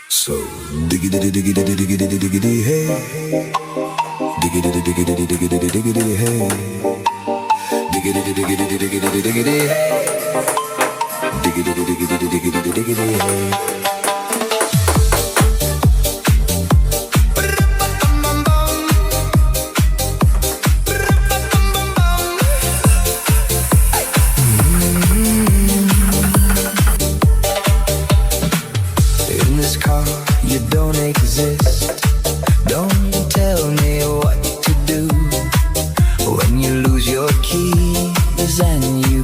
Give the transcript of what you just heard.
So diggity diggity diggity diggity hey, diggity diggity diggity diggity hey, diggity diggity diggity diggity hey, diggity diggity diggity diggity hey. In this car, you don't exist. Don't tell me what to do when you lose your keys and you